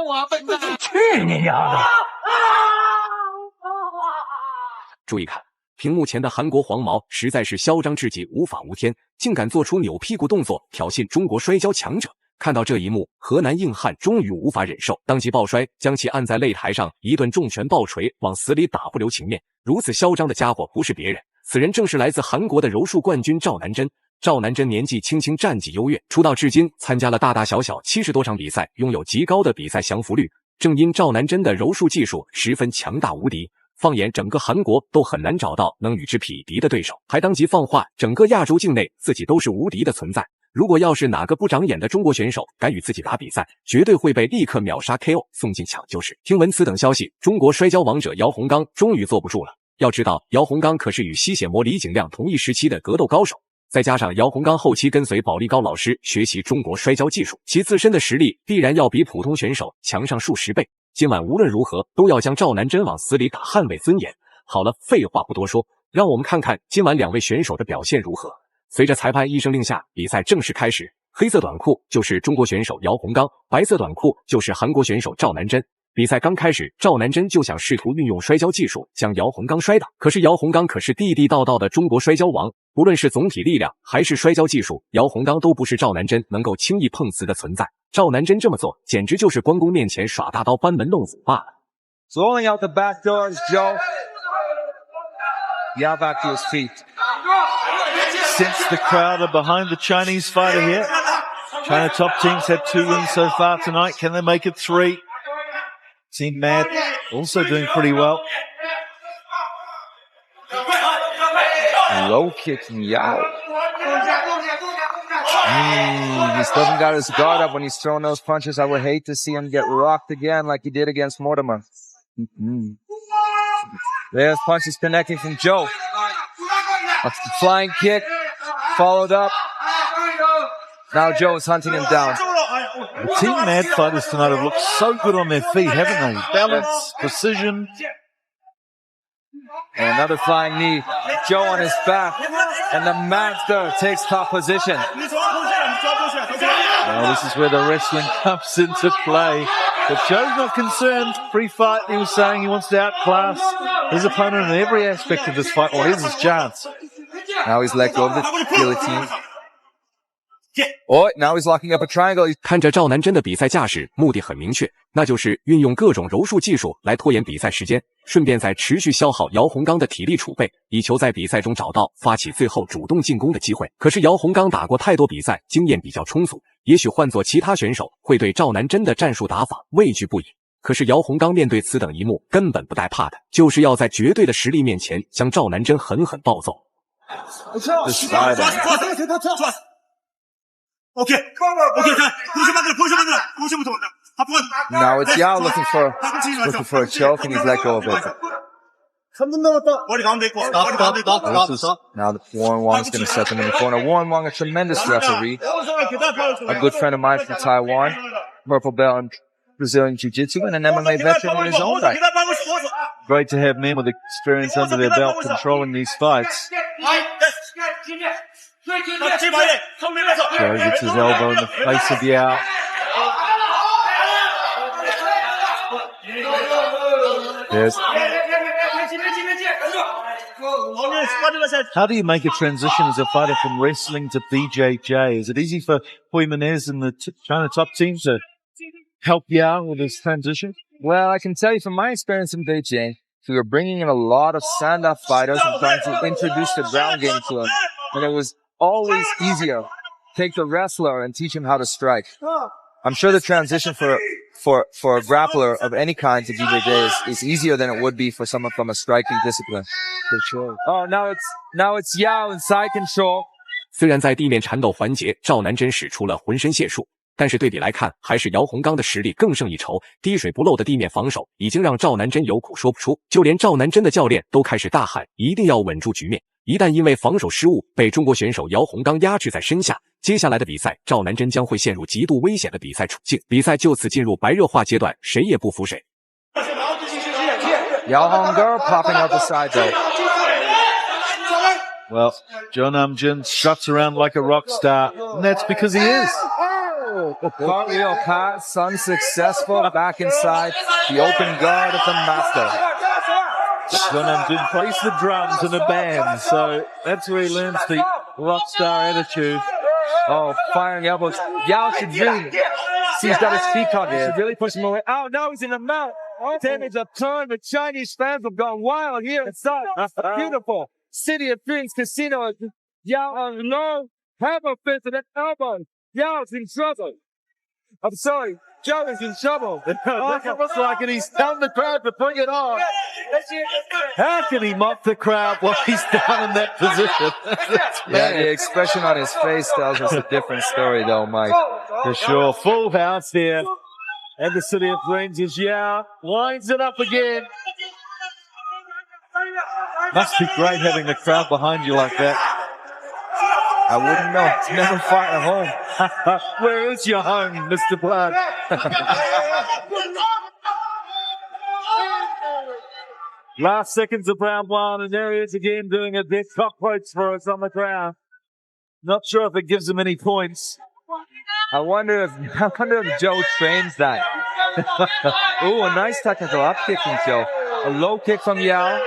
我，笨蛋！去你娘的！注意看，屏幕前的韩国黄毛实在是嚣张至极，无法无天，竟敢做出扭屁股动作，挑衅中国摔跤强者。看到这一幕，河南硬汉终于无法忍受，当即抱摔，将其按在擂台上，一顿重拳暴锤，往死里打，不留情面。如此嚣张的家伙不是别人，此人正是来自韩国的柔术冠军赵南珍。赵南珍年纪轻轻，战绩优越，出道至今参加了大大小小70多场比赛，拥有极高的比赛降服率。正因赵南珍的柔术技术十分强大无敌，放眼整个韩国都很难找到能与之匹敌的对手，还当即放话整个亚洲境内自己都是无敌的存在。如果要是哪个不长眼的中国选手敢与自己打比赛，绝对会被立刻秒杀 KO 送进抢救室。听闻此等消息，中国摔跤王者姚洪刚终于坐不住了。要知道，姚洪刚可是与吸血魔李景亮同一时期的格斗高手，再加上姚洪刚后期跟随保利高老师学习中国摔跤技术，其自身的实力必然要比普通选手强上数十倍。今晚无论如何都要将赵南珍往死里打，捍卫尊严。好了，废话不多说，让我们看看今晚两位选手的表现如何。随着裁判一声令下，比赛正式开始。黑色短裤就是中国选手姚洪刚，白色短裤就是韩国选手赵南珍。比赛刚开始，赵南珍就想试图运用摔跤技术将姚洪刚摔倒，可是姚洪刚可是地地道道的中国摔跤王，不论是总体力量还是摔跤技术，姚洪刚都不是赵南珍能够轻易碰瓷的存在。赵南珍这么做，简直就是关公面前耍大刀，班门弄斧罢了。Rolling out the back door is Joe. Yao back to his feet. Since the crowd are behind the Chinese fighter here. China top teams had 2 wins so far tonight. Can they make it 3? Team Mad also doing pretty well. Low kicking Yao. He still hasn't got his guard up when he's throwing those punches. I would hate to see him get rocked again like he did against Mortimer. There's punches connecting from Joe. That's the flying kick, followed up. Now Joe is hunting him down. The Team Mad fighters tonight have looked so good on their feet, haven't they? Balance, precision. And another flying knee. Joe on his back. And the master takes top position. Now this is where the wrestling comes into play. But Joe's not concerned. Pre-fight, he was saying he wants to outclass his opponent in every aspect of this fight. Well, here's his chance. Now he's let go of the guillotine. Oh, now he's locking up a triangle. 看着赵南珍的比赛架势，目的很明确，那就是运用各种柔术技术来拖延比赛时间，顺便再持续消耗姚洪刚的体力储备，以求在比赛中找到发起最后主动进攻的机会。可是姚洪刚打过太多比赛，经验比较充足，也许换做其他选手会对赵南珍的战术打法畏惧不已。可是姚洪刚面对此等一幕根本不带怕的，就是要在绝对的实力面前将赵南珍狠狠暴揍。Now it's Yao looking for a choke, and he's let go of it. Now the Warren Wong is going to set them in the corner. Warren Wong, a tremendous referee, a good friend of mine from Taiwan, purple belt in Brazilian Jiu-Jitsu, and an MMA veteran in his own right. Great to have men with experience under their belt controlling these fights. Joe gets his elbow in the face of Yao. Yes. How do you make a transition as a fighter from wrestling to BJJ? Is it easy for Jimenez and the China top team to help Yao with this transition? Well, I can tell you from my experience in Beijing, we were bringing in a lot of stand-up fighters and trying to introduce the ground game to them. And it was always easier. Take the wrestler and teach him how to strike. I'm sure the transition for a grappler of any kind to BJJ is easier than it would be for someone from a striking discipline. For sure. Oh, now it's Yao in side control. 虽然在地面缠斗环节，赵南珍使出了浑身解数，但是对比来看，还是姚洪刚的实力更胜一筹。滴水不漏的地面防守已经让赵南珍有苦说不出，就连赵南珍的教练都开始大喊，一定要稳住局面。一旦因为防守失误被中国选手姚洪刚压制在身下，接下来的比赛赵南珍将会陷入极度危险的比赛处境，比赛就此进入白热化阶段，谁也不服谁。Yao Hongger popping out the side though. Well, Joe Namjoon struts around like a rock star, and that's because he is. Cartwheel pass, unsuccessful. Back inside the open guard of the master. Gonam plays the drums and the band, so that's where he learns the rock star attitude. Oh, firing elbows. Yao should really see he's got his feet caught. He should really push him away. Oh, no, he's in the mount. Damage a ton. The Chinese fans have gone wild here inside. Beautiful City of Dreams Casino. Yao on low. Have a fist and an elbow. Yao's in trouble. I'm sorry. Joe is in trouble. Look, it looks like it. He's telling the crowd to bring it on. How can he mock the crowd while he's down in that position? Yeah, the expression on his face tells us a different story, though, Mike. For sure. Full house here. And the City of Dreams is Yao. Lines it up again. Must be great having the crowd behind you like that. I wouldn't know. It's never fought at home. Where is your home, Mr. Blood? Last seconds of round one, and there he is again doing a big cockroach for us on the ground. Not sure if it gives him any points. I wonder if Joe trains that. Ooh, a nice technical up kick from Joe. A low kick from Yao.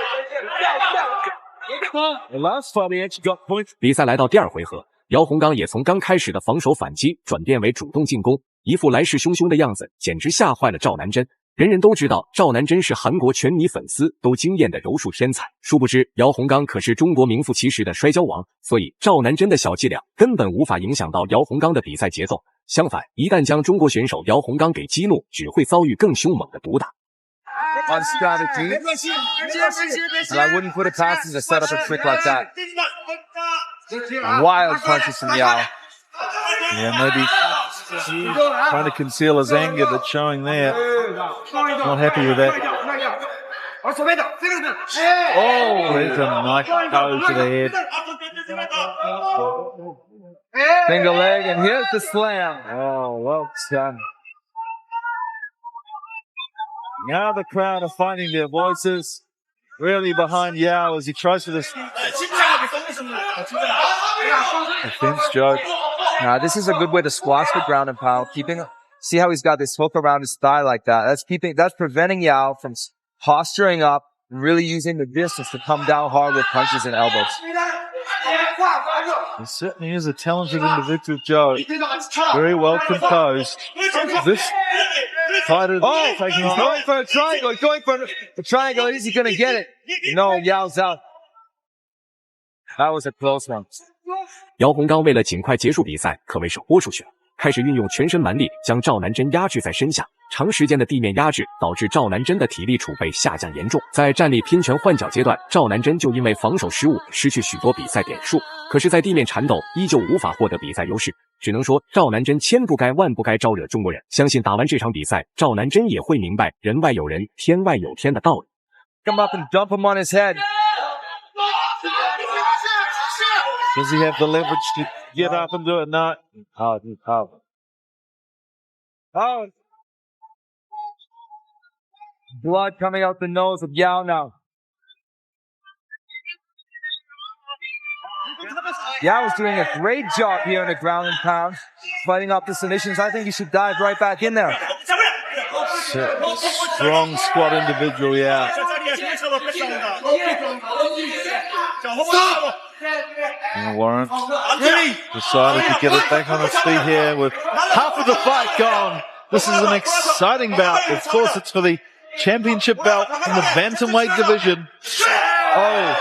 The last fight he actually got points. 比赛来到第二回合，姚洪刚也从刚开始的防守反击转变为主动进攻，一副来势汹汹的样子，简直吓坏了赵南珍。人人都知道赵南珍是韩国拳迷粉丝都惊艳的柔术天才，殊不知姚洪刚可是中国名副其实的摔跤王，所以赵南珍的小伎俩根本无法影响到姚洪刚的比赛节奏。相反，一旦将中国选手姚洪刚给激怒，只会遭遇更凶猛的毒打。On strategy, and I wouldn't put it past him to set up a trick like that. Wild punches from Yao. Yeah, maybe trying to conceal his anger that's showing there. Not happy with that. Oh, there's a nice toe to the head. Single leg, and here's the slam. Oh, well done. Now the crowd are finding their voices really behind Yao as he tries for this defense, Joe. Now, this is a good way to squash the ground and pound. See how he's got this hook around his thigh like that. That's preventing Yao from posturing up and really using the distance to come down hard with punches and elbows. He certainly is a talented individual, Joe. Very well composed. This fighter taking he's going for a triangle. He's going for a triangle. Is he going to get it? No, Yao's out. That was a close one. 姚洪刚为了尽快结束比赛，可谓是豁出去了，开始运用全身蛮力将赵南珍压制在身下。长时间的地面压制导致赵南珍的体力储备下降严重，在站立拼拳换脚阶段，赵南珍就因为防守失误失去许多比赛点数。可是，在地面缠斗依旧无法获得比赛优势，只能说赵南珍千不该万不该招惹中国人。相信打完这场比赛，赵南珍也会明白人外有人，天外有天的道理。Come up and dump him on his head. Does he have the leverage to get up and do it? No. Oh. Blood coming out the nose of Yao now. Yao is doing a great job here in the ground and pound, fighting off the submissions. I think he should dive right back in there. Strong squat individual, yeah. And Warren decided to get it back on its feet here with half of the fight gone. This is an exciting bout. Of course, it's for the championship belt in the bantamweight division. Oh,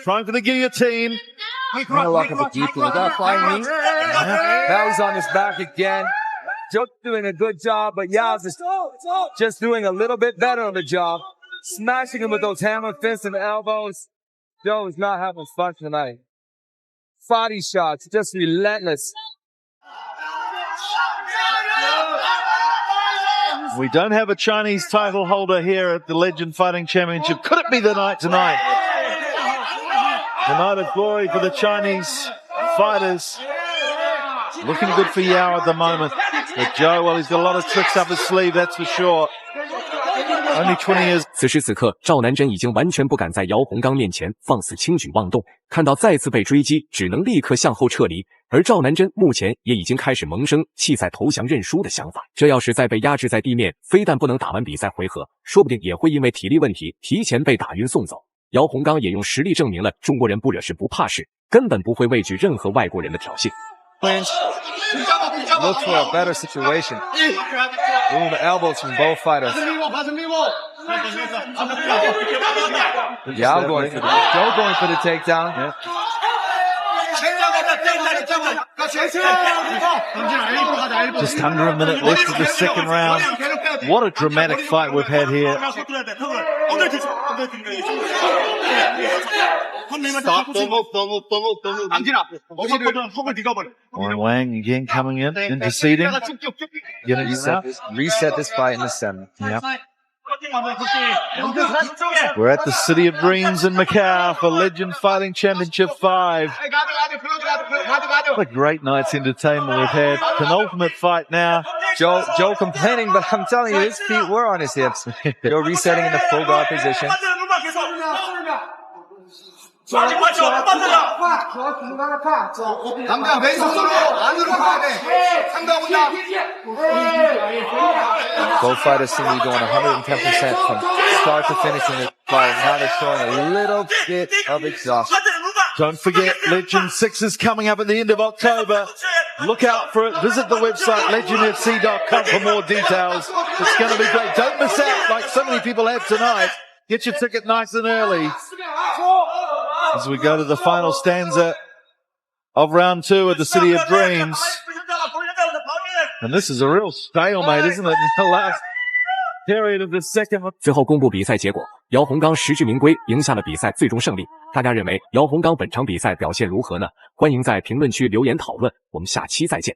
trying for the guillotine. No luck of a deep one. That flying knee. Now he's on his back again. Joe's doing a good job, but Yao's just doing a little bit better of the job. Smashing him with those hammer fists and elbows. Joe is not having fun tonight. Body shots, just relentless. We don't have a Chinese title holder here at the Legend Fighting Championship. Could it be the night tonight? The night of glory for the Chinese fighters. Looking good for Yao at the moment. But Joe, well, he's got a lot of tricks up his sleeve, that's for sure. Only 20 years. 此时此刻，赵南珍已经完全不敢在姚洪刚面前放肆轻举妄动，看到再次被追击，只能立刻向后撤离。而赵南珍目前也已经开始萌生弃赛投降认输的想法。这要是再被压制在地面，非但不能打完比赛回合，说不定也会因为体力问题提前被打晕送走。姚洪刚也用实力证明了中国人不惹事不怕事，根本不会畏惧任何外国人的挑衅。Clinch. Look for a better situation. Move elbows from both fighters. Yao going for the takedown. Yeah. Just under a minute left of the second round. What a dramatic fight we've had here. Wang again coming in, interceding. Reset this fight in the 7th. Yep. We're at the City of Dreams in Macau for Legend Fighting Championship 5. What a great night's entertainment we've had. Penultimate fight now. Joe complaining, but I'm telling you, his feet were on his hips. Joe resetting in the full guard position. Both fighters seem to be going 110% from start to finish in this fight. Now they're showing a little bit of exhaustion. Don't forget, Legend 6 is coming up at the end of October. Look out for it. Visit the website, legendfc.com, for more details. It's going to be great. Don't miss out like so many people have tonight. Get your ticket nice and early as we go to the final stanza of round 2 of the City of Dreams. And this is a real stalemate, isn't it? In the last period of the second. 最后公布比赛结果，姚洪刚实至名归，赢下了比赛最终胜利。大家认为姚洪刚本场比赛表现如何呢？欢迎在评论区留言讨论。我们下期再见。